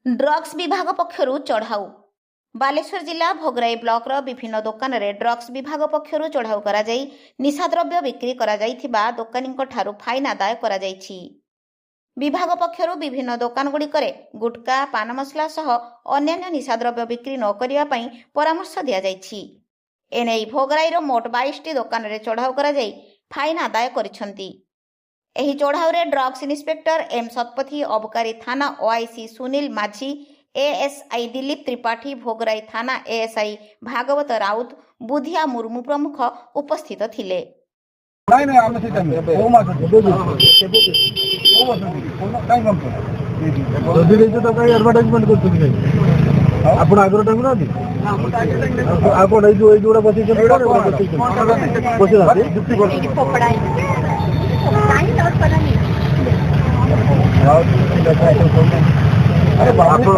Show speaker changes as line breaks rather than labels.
Drugs विभाग पक्षरु चढ़ाऊ बालेश्वर जिला Bhograi blocker विभिन्न दोकान रे ड्रग्स विभाग पक्षरु चढ़ाऊ करा जाई निशाद्रव्य बिक्री करा जाइथिबा दोकानींक ठारू फाइन आदाय करा जाइछि। विभाग पक्षरु विभिन्न दोकान गुड़िकरे गुटका पान मसला सह अन्यान्य निशाद्रव्य बिक्री न करिया पई परामर्श दिया जाइछि। एनै भोगराईर मोट 22टी दोकान रे चढ़ाऊ करा जाई फाइन आदाय करिसंती। एही चढ़ाऊ रे ड्रग्स इन्स्पेक्टर एम सतपथी, अबकारी थाना ओआईसी सुनील माझी, एएसआई दिलीप त्रिपाठी, भोगराई थाना एएसआई भागवत राउत, बुधिया मुर्मू प्रमुख उपस्थित थिले।
अरे बाबू